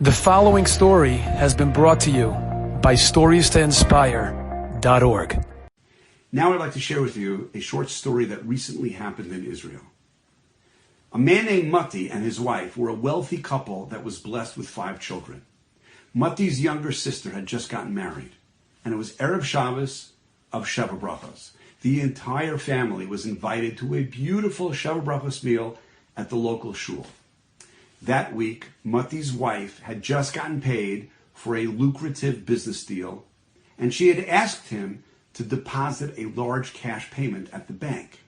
The following story has been brought to you by StoriesToInspire.org. Now I'd like to share with you a short story that recently happened in Israel. A man named Mati and his wife were a wealthy couple that was blessed with 5 children. Mati's younger sister had just gotten married, and it was Erev Shabbos of Sheva Brachos. The entire family was invited to a beautiful Sheva Brachos meal at the local shul. That week, Mati's wife had just gotten paid for a lucrative business deal, and she had asked him to deposit a large cash payment at the bank.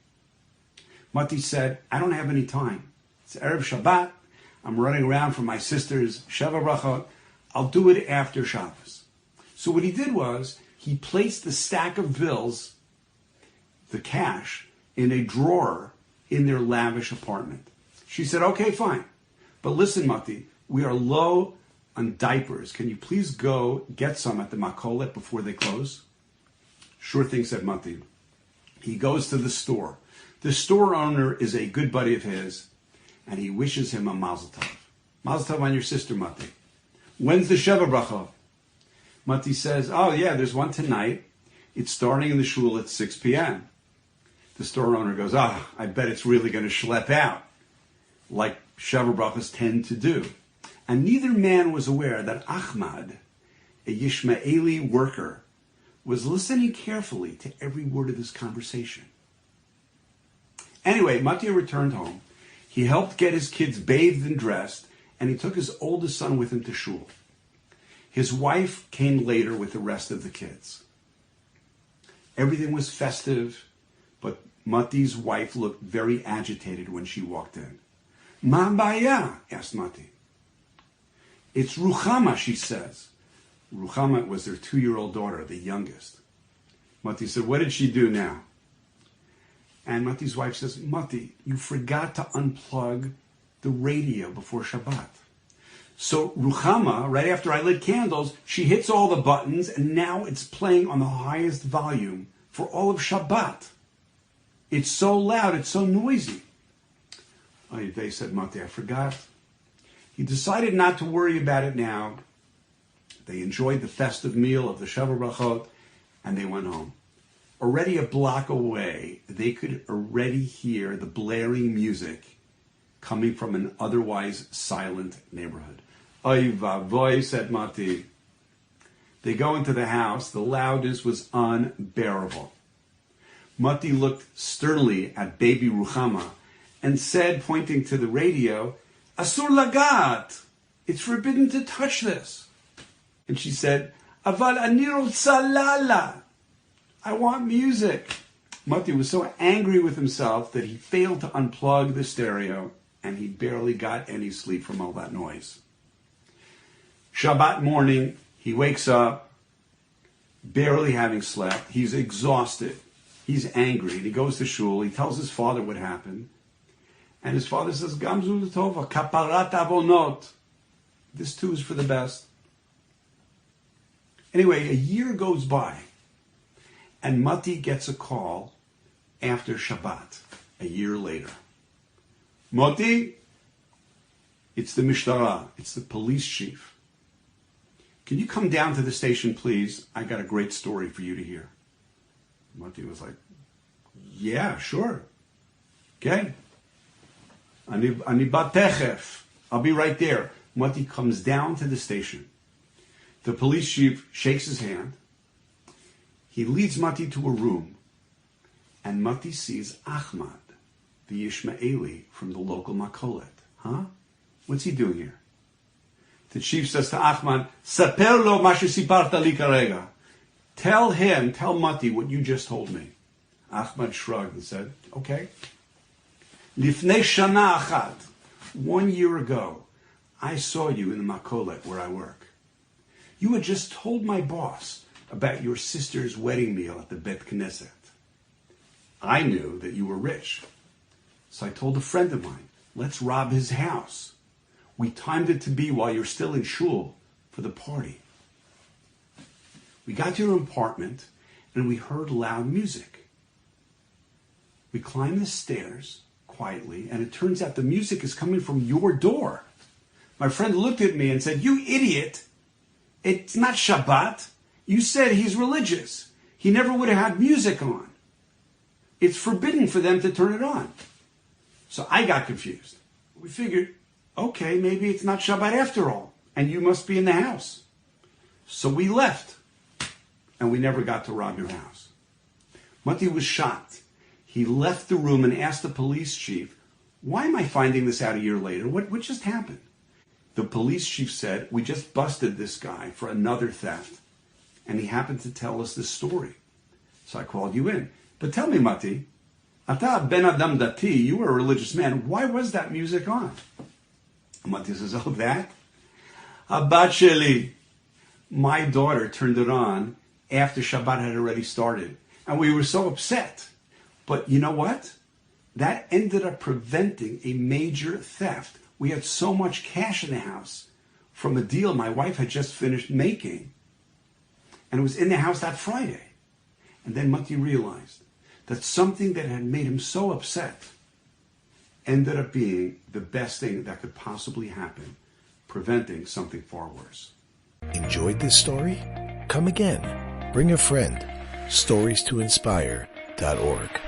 Mati said, "I don't have any time. It's Erev Shabbat. I'm running around for my sister's Sheva Brachot. I'll do it after Shabbos." So what he did was, he placed the stack of bills, the cash, in a drawer in their lavish apartment. She said, "Okay, fine. But listen, Mati, we are low on diapers. Can you please go get some at the makolet before they close?" "Sure thing," said Mati. He goes to the store. The store owner is a good buddy of his, and he wishes him a mazel tov. "Mazel tov on your sister, Mati. When's the Sheva Bracha?" Mati says, "Oh yeah, there's one tonight. It's starting in the shul at 6 p.m. The store owner goes, I bet it's really going to schlep out, like Sheva Brachos tend to do." And neither man was aware that Ahmad, a Yishmaeli worker, was listening carefully to every word of this conversation. Anyway, Mati returned home. He helped get his kids bathed and dressed, and he took his oldest son with him to shul. His wife came later with the rest of the kids. Everything was festive, but Mati's wife looked very agitated when she walked in. "Ma baya?" asked Mati. "It's Ruchama," she says. Ruchama was their 2-year-old daughter, the youngest. Mati said, "What did she do now?" And Mati's wife says, "Mati, you forgot to unplug the radio before Shabbat." So Ruchama, right after I lit candles, she hits all the buttons, and now it's playing on the highest volume for all of Shabbat. It's so loud, it's so noisy. They said, "Mati, I forgot." He decided not to worry about it now. They enjoyed the festive meal of the Sheva Brachot, and they went home. Already a block away, they could already hear the blaring music coming from an otherwise silent neighborhood. "Oy vavoy," said Mati. They go into the house. The loudness was unbearable. Mati looked sternly at baby Ruchama and said, pointing to the radio, "Asur lagat, it's forbidden to touch this." And she said, "Aval ani rotza lala, I want music." Mati was so angry with himself that he failed to unplug the stereo, and he barely got any sleep from all that noise. Shabbat morning, he wakes up, barely having slept. He's exhausted. He's angry. And he goes to shul. He tells his father what happened. And his father says, "Gamzu l'tova, kaparat avonot." This too is for the best. Anyway, a year goes by, and Mati gets a call after Shabbat, a year later. "Mati, it's the Mishtara, it's the police chief. Can you come down to the station, please? I got a great story for you to hear." Mati was like, "Yeah, sure. Okay. Ani batechef. I'll be right there." Mati comes down to the station. The police chief shakes his hand. He leads Mati to a room, and Mati sees Ahmad, the Yishmaeli from the local makolet. "Huh? What's he doing here?" The chief says to Ahmad, "Saper lo ma shesiparta li karega." Tell Mati what you just told me. Ahmad shrugged and said, "Okay." "Lifnei shana achat, 1 year ago, I saw you in the makolet where I work. You had just told my boss about your sister's wedding meal at the Bet Knesset. I knew that you were rich, so I told a friend of mine, let's rob his house. We timed it to be while you're still in shul for the party. We got to your apartment, and we heard loud music. We climbed the stairs quietly, and it turns out the music is coming from your door. My friend looked at me and said, "You idiot. It's not Shabbat. You said he's religious. He never would have had music on. It's forbidden for them to turn it on." So I got confused. We figured, okay, maybe it's not Shabbat after all, and you must be in the house. So we left, and we never got to rob your house. Mati was shocked. He left the room and asked the police chief, "Why am I finding this out a year later? What just happened?" The police chief said, "We just busted this guy for another theft, and he happened to tell us this story. So I called you in. But tell me, Mati, Ata ben Adam Dati, you were a religious man. Why was that music on?" Mati says, "Oh, that? Abat Sheli. My daughter turned it on after Shabbat had already started, and we were so upset. But you know what? That ended up preventing a major theft. We had so much cash in the house from a deal my wife had just finished making, and it was in the house that Friday." And then Mati realized that something that had made him so upset ended up being the best thing that could possibly happen, preventing something far worse. Enjoyed this story? Come again. Bring a friend. StoriesToInspire.org